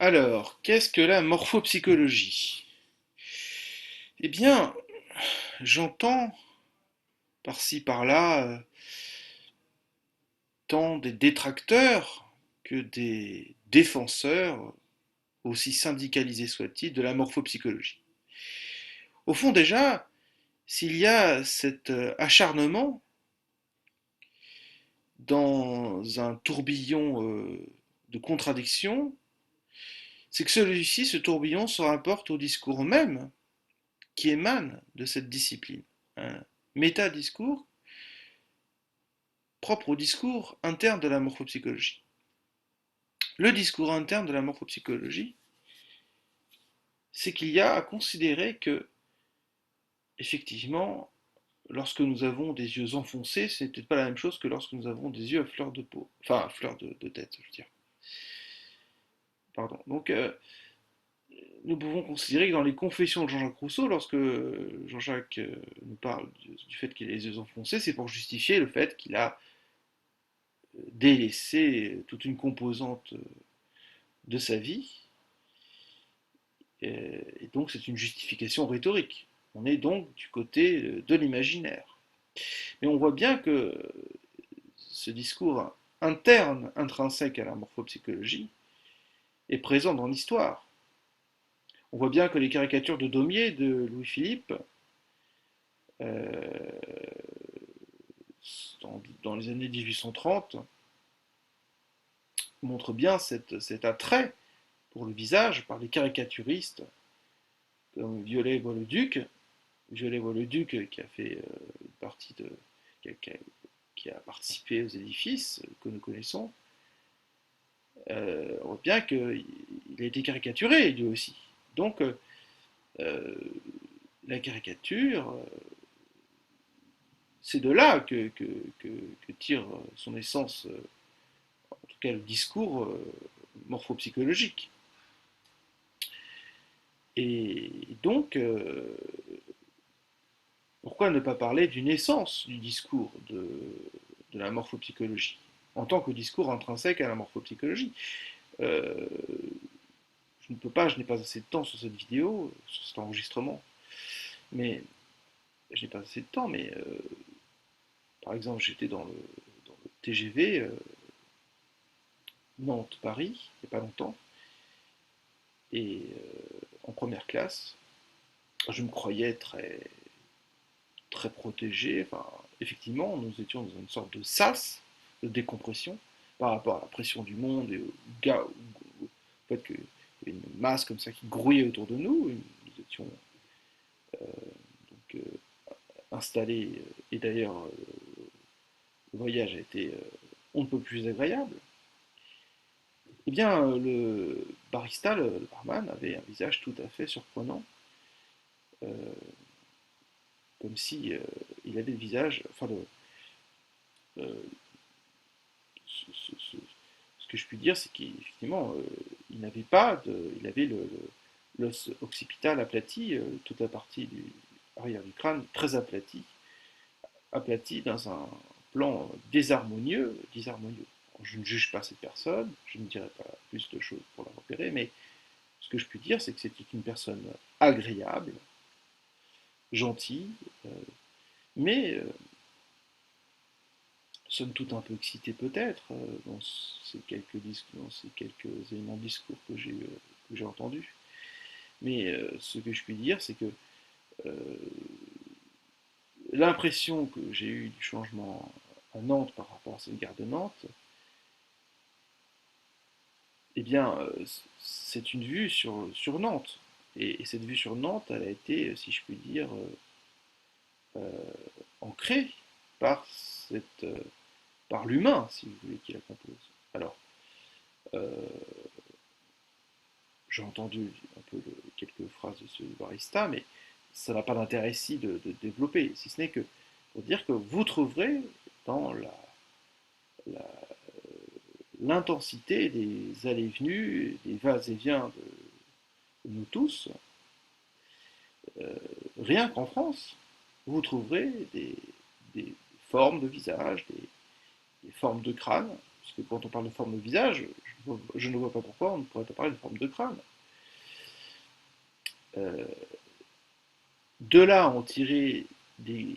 Alors, qu'est-ce que la morphopsychologie? Eh bien, j'entends par-ci par-là tant des détracteurs que des défenseurs, aussi syndicalisés soient-ils, de la morphopsychologie. Au fond déjà, s'il y a cet acharnement dans un tourbillon de contradictions, c'est que celui-ci, ce tourbillon, se rapporte au discours même qui émane de cette discipline. Un métadiscours propre au discours interne de la morphopsychologie. Le discours interne de la morphopsychologie, c'est qu'il y a à considérer que, effectivement, lorsque nous avons des yeux enfoncés, c'est peut-être pas la même chose que lorsque nous avons des yeux à fleur de peau, enfin à fleur de tête, je veux dire. Pardon. Donc, nous pouvons considérer que dans les confessions de Jean-Jacques Rousseau, lorsque Jean-Jacques nous parle du fait qu'il a les yeux enfoncés, c'est pour justifier le fait qu'il a délaissé toute une composante de sa vie. Et donc c'est une justification rhétorique. On est donc du côté de l'imaginaire. Mais on voit bien que ce discours interne, intrinsèque à la morphopsychologie, est présent dans l'histoire. On voit bien que les caricatures de Daumier, de Louis-Philippe, euh, dans les années 1830, montrent bien cet attrait pour le visage par les caricaturistes comme Viollet-Bois-le-Duc qui a fait une partie de. Qui a participé aux édifices que nous connaissons, on voit bien qu'il a été caricaturé lui aussi. Donc euh, la caricature, c'est de là que tire son essence, en tout cas le discours morphopsychologique. Et donc, pourquoi ne pas parler d'une essence du discours de la morphopsychologie en tant que discours intrinsèque à la morphopsychologie? euh, je ne peux pas, je n'ai pas assez de temps sur cette vidéo, sur cet enregistrement, mais je n'ai pas assez de temps, mais par exemple, j'étais dans le TGV Nantes-Paris, il n'y a pas longtemps, et en première classe, je me croyais très protégé. Enfin, effectivement, nous étions dans une sorte de sas, de décompression, par rapport à la pression du monde et au fait qu'il y avait une masse comme ça qui grouillait autour de nous. Nous étions donc installés, et d'ailleurs, le voyage a été on ne peut plus agréable. Eh bien, le barista, le barman, avait un visage tout à fait surprenant, euh, comme si il avait le visage, enfin, euh, ce que je puis dire, c'est qu'effectivement, il n'avait pas il avait l'os occipital aplati, toute la partie du arrière du crâne très aplati dans un plan désharmonieux. Je ne juge pas cette personne, je ne dirai pas plus de choses pour la repérer, mais ce que je puis dire, c'est que c'était une personne agréable, gentille, euh, mais somme toute un peu excité peut-être dans ces quelques éléments de discours que j'ai entendus. Mais ce que je puis dire, c'est que euh, l'impression que j'ai eue du changement à Nantes par rapport à cette gare de Nantes, eh bien, c'est une vue sur Nantes. Et cette vue sur Nantes, elle a été, si je puis dire, ancrée par, par l'humain, si vous voulez, qui la compose. Alors, euh, j'ai entendu un peu quelques phrases de ce barista, mais ça n'a pas d'intérêt ici de développer, si ce n'est que pour dire que vous trouverez dans l'intensité des allées-venues, des vas-et-viens de nous tous, euh, rien qu'en France, vous trouverez des formes de visage, des formes de crâne, puisque quand on parle de forme de visage, je ne vois pas pourquoi on ne pourrait pas parler de forme de crâne. Euh, de là en tirer des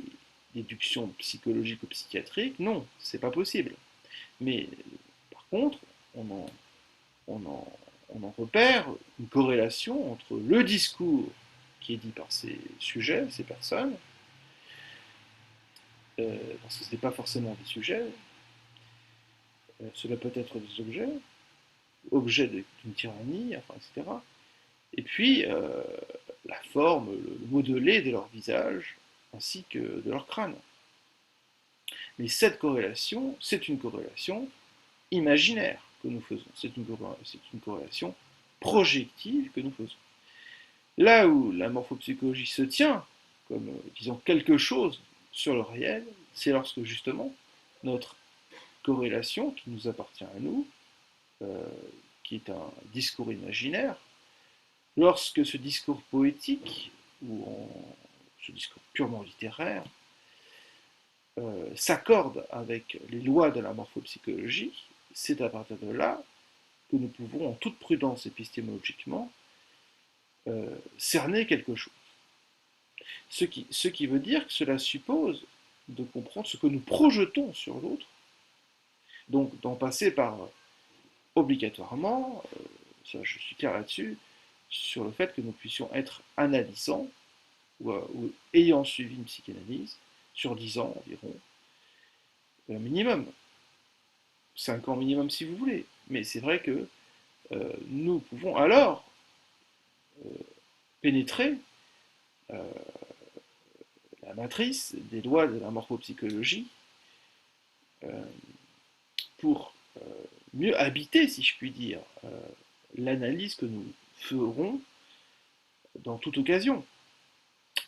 déductions psychologiques ou psychiatriques, non, c'est pas possible. Mais par contre, on en, on en, on en repère une corrélation entre le discours qui est dit par ces sujets, ces personnes, parce que ce n'est pas forcément des sujets, cela peut être des objets, objets d'une tyrannie, enfin, etc. Et puis la forme, le modelé de leur visage, ainsi que de leur crâne. Mais cette corrélation, c'est une corrélation imaginaire que nous faisons, c'est une corrélation projective que nous faisons. Là où la morphopsychologie se tient comme, disons, quelque chose sur le réel, c'est lorsque justement notre corrélation qui nous appartient à nous, euh, qui est un discours imaginaire, lorsque ce discours poétique, ou ce discours purement littéraire, s'accorde avec les lois de la morphopsychologie, c'est à partir de là que nous pouvons, en toute prudence épistémologiquement, cerner quelque chose. Ce qui veut dire que cela suppose de comprendre ce que nous projetons sur l'autre, donc d'en passer par obligatoirement, ça, je suis clair là-dessus, sur le fait que nous puissions être analysants ou ayant suivi une psychanalyse sur 10 ans environ, minimum, 5 ans minimum si vous voulez. Mais c'est vrai que nous pouvons alors pénétrer euh, la matrice des lois de la morphopsychologie euh, pour mieux habiter, si je puis dire, l'analyse que nous ferons dans toute occasion.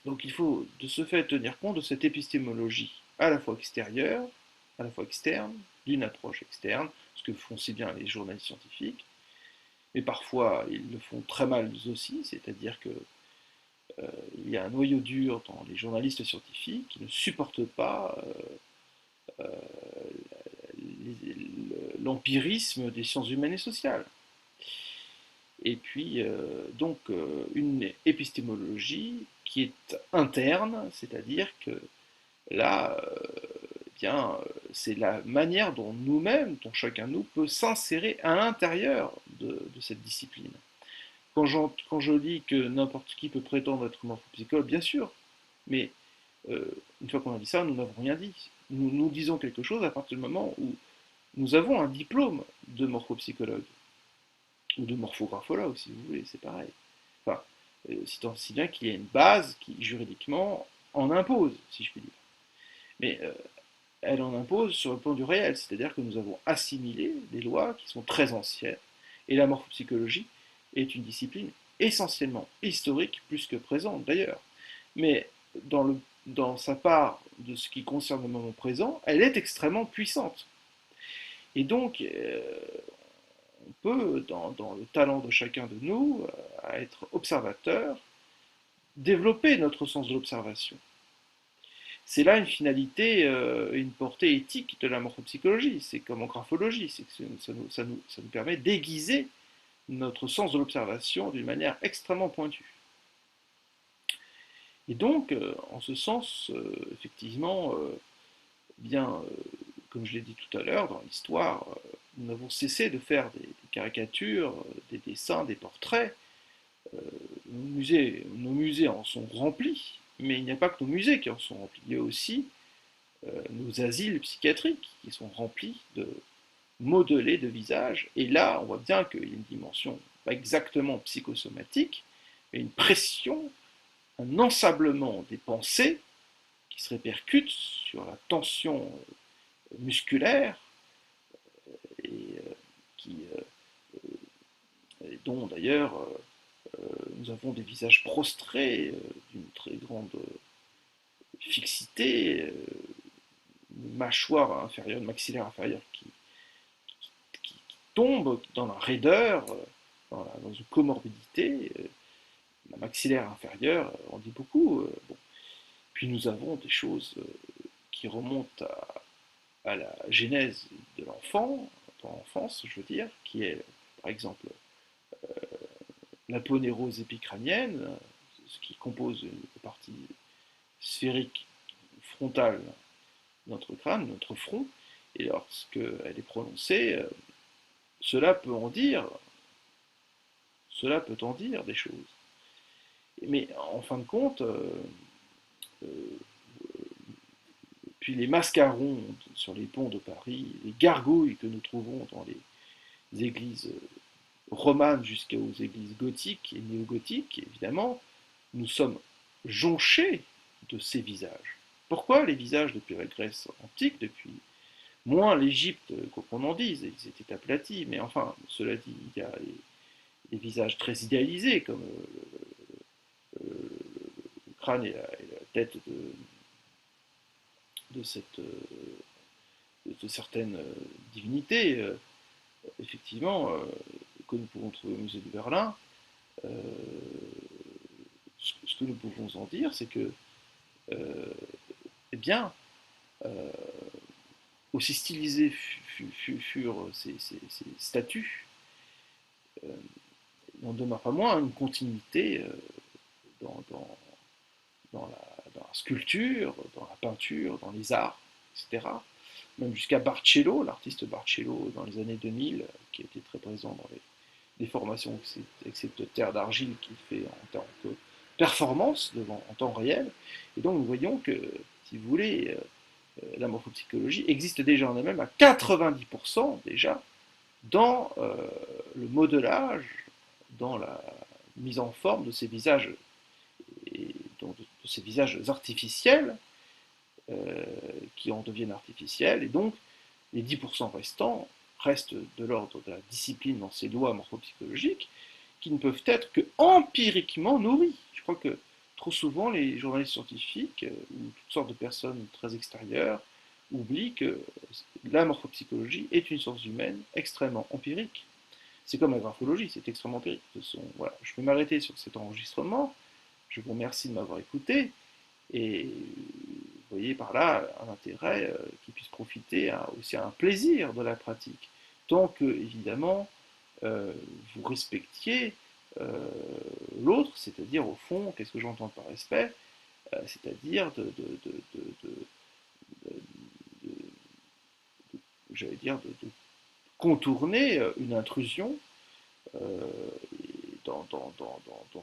Donc il faut de ce fait tenir compte de cette épistémologie à la fois extérieure, à la fois externe, d'une approche externe, ce que font si bien les journalistes scientifiques, mais parfois ils le font très mal aussi, c'est-à-dire que il y a un noyau dur dans les journalistes scientifiques qui ne supportent pas l'empirisme des sciences humaines et sociales. Et puis, donc, une épistémologie qui est interne, c'est-à-dire que là, bien, c'est la manière dont nous-mêmes, dont chacun de nous, peut s'insérer à l'intérieur de cette discipline. Quand je dis que n'importe qui peut prétendre être morphopsychologue, bien sûr, mais une fois qu'on a dit ça, nous n'avons rien dit. Nous disons quelque chose à partir du moment où nous avons un diplôme de morphopsychologue, ou de morphographologue, si vous voulez, c'est pareil. Enfin, si bien qu'il y a une base qui, juridiquement, en impose, si je puis dire. Mais elle en impose sur le plan du réel, c'est-à-dire que nous avons assimilé des lois qui sont très anciennes, et la morphopsychologie est une discipline essentiellement historique, plus que présente d'ailleurs. Mais dans sa part de ce qui concerne le moment présent, elle est extrêmement puissante. Et donc, on peut, dans le talent de chacun de nous, à être observateur, développer notre sens de l'observation. C'est là une finalité, une portée éthique de la morphopsychologie. C'est comme en graphologie, c'est que ça nous permet d'aiguiser notre sens de l'observation d'une manière extrêmement pointue. Et donc, en ce sens, effectivement, bien, comme je l'ai dit tout à l'heure, dans l'histoire, nous n'avons cessé de faire des caricatures, des dessins, des portraits. Nos musées en sont remplis, mais il n'y a pas que nos musées qui en sont remplis. Il y a aussi nos asiles psychiatriques qui sont remplis de modelés de visages. Et là, on voit bien qu'il y a une dimension pas exactement psychosomatique, mais une pression, un ensablement des pensées qui se répercute sur la tension musculaire et qui, dont d'ailleurs nous avons des visages prostrés d'une très grande fixité, une mâchoire inférieure, une maxillaire inférieure qui tombe dans la raideur, dans une comorbidité. La maxillaire inférieure on dit beaucoup. Bon. Puis nous avons des choses qui remontent à la genèse de l'enfant, dans l'enfance, je veux dire, qui est par exemple, l'aponérose épicrânienne, ce qui compose une partie sphérique frontale de notre crâne, notre front, et lorsqu'elle est prononcée, cela peut en dire, cela peut en dire des choses. Mais en fin de compte, euh, puis les mascarons sur les ponts de Paris, les gargouilles que nous trouvons dans les églises romanes jusqu'aux églises gothiques et néo-gothiques, évidemment, nous sommes jonchés de ces visages. Pourquoi les visages depuis la Grèce antique, depuis moins l'Égypte qu'on en dise, ils étaient aplatis, mais enfin, cela dit, il y a les visages très idéalisés, comme le crâne et la tête de certaines divinités, effectivement, que nous pouvons trouver au musée de Berlin. Euh, ce que nous pouvons en dire, c'est que, eh bien, euh, aussi stylisés furent ces statues, euh, il n'en demeure pas moins une continuité dans, dans, dans la sculpture, dans la peinture, dans les arts, etc. Même jusqu'à Barcello, l'artiste Barcello dans les années 2000, qui a été très présent dans les formations avec cette terre d'argile qu'il fait en tant que performance en temps réel. Et donc nous voyons que, si vous voulez, la morphopsychologie existe déjà en elle-même à 90% déjà dans le modelage, dans la mise en forme de ces visages, et donc de ces visages artificiels euh, qui en deviennent artificiels, et donc les 10% restants restent de l'ordre de la discipline dans ces lois morphopsychologiques qui ne peuvent être que empiriquement nourris. Je crois que trop souvent les journalistes scientifiques ou toutes sortes de personnes très extérieures oublient que la morphopsychologie est une science humaine extrêmement empirique. C'est comme la graphologie, c'est extrêmement empirique. Voilà. Je vais m'arrêter sur cet enregistrement. Je vous remercie de m'avoir écouté. Et vous voyez par là un intérêt qui puisse profiter aussi à un plaisir de la pratique. Tant que, évidemment, vous respectiez euh, l'autre, c'est-à-dire au fond, qu'est-ce que j'entends par respect, c'est-à-dire de, j'allais dire, de contourner une intrusion euh, dans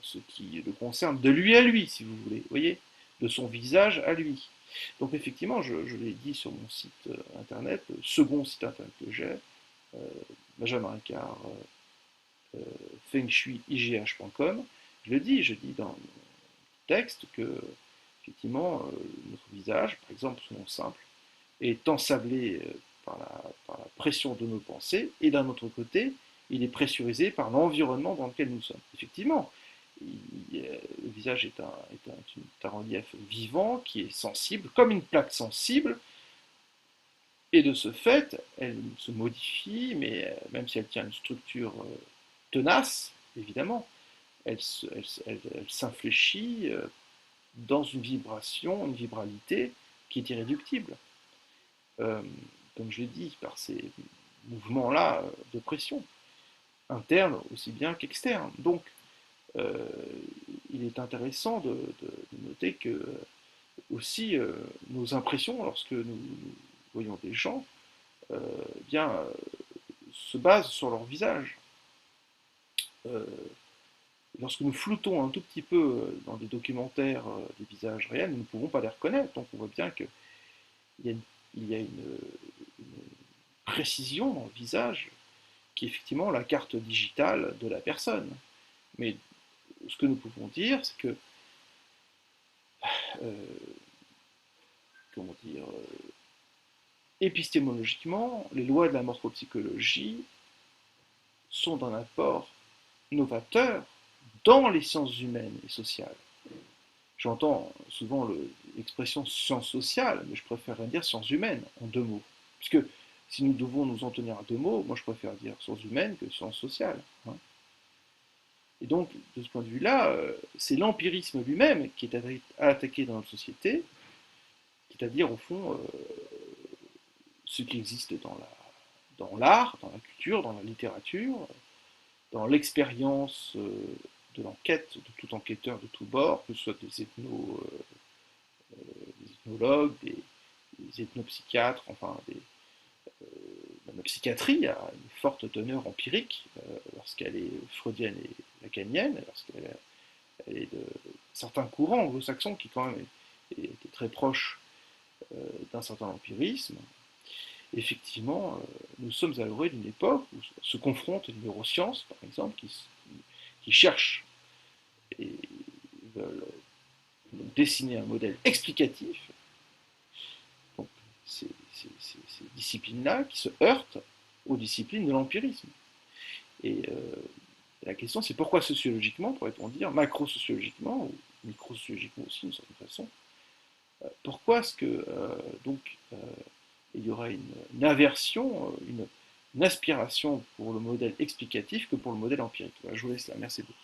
ce qui le concerne, de lui à lui, si vous voulez, vous voyez, de son visage à lui. Donc effectivement, je l'ai dit sur mon site internet, le second site internet que j'ai, euh, Benjamin Ricard, fengshuiigh.com, je dis dans mon texte que effectivement notre visage, par exemple son nom simple, est ensablé par la pression de nos pensées, et d'un autre côté, il est pressurisé par l'environnement dans lequel nous sommes. Effectivement, le visage est un relief vivant qui est sensible, comme une plaque sensible, et de ce fait, elle se modifie, mais même si elle tient une structure tenace, évidemment, elle s'infléchit dans une vibration, une vibralité qui est irréductible. Euh, comme je l'ai dit, par ces mouvements-là de pression, interne aussi bien qu'externe. Donc, euh, il est intéressant de noter que aussi nos impressions, lorsque nous voyons des gens, euh, bien, se basent sur leur visage. Euh, Lorsque nous floutons un tout petit peu dans des documentaires des visages réels, nous ne pouvons pas les reconnaître. Donc on voit bien qu'il y a, il y a une précision dans le visage qui est effectivement la carte digitale de la personne. Mais ce que nous pouvons dire, c'est que, euh, comment dire, épistémologiquement, les lois de la morphopsychologie sont d'un apport novateur dans les sciences humaines et sociales. J'entends souvent l'expression sciences sociales, mais je préférerais dire sciences humaines en deux mots. Puisque si nous devons nous en tenir à deux mots, moi je préfère dire sciences humaines que sciences sociales. Hein. Et donc, de ce point de vue-là, c'est l'empirisme lui-même qui est attaqué dans notre société, c'est-à-dire au fond ce qui existe dans l'art, dans la culture, dans la littérature, dans l'expérience de l'enquête de tout enquêteur de tous bords, que ce soit des ethnologues, des ethnopsychiatres, enfin même la psychiatrie a une forte teneur empirique lorsqu'elle est freudienne et lacanienne, lorsqu'elle est de certains courants anglo-saxons qui quand même étaient très proches d'un certain empirisme. Effectivement, nous sommes à l'orée d'une époque où se confrontent les neurosciences, par exemple, qui cherchent et veulent dessiner un modèle explicatif. Donc, ces disciplines-là qui se heurtent aux disciplines de l'empirisme. Et la question, c'est pourquoi sociologiquement, pourrait-on dire, macro-sociologiquement, ou micro-sociologiquement aussi, d'une certaine façon, pourquoi est-ce que donc il y aurait une aversion, une aspiration pour le modèle explicatif que pour le modèle empirique. Voilà, je vous laisse là. Merci beaucoup.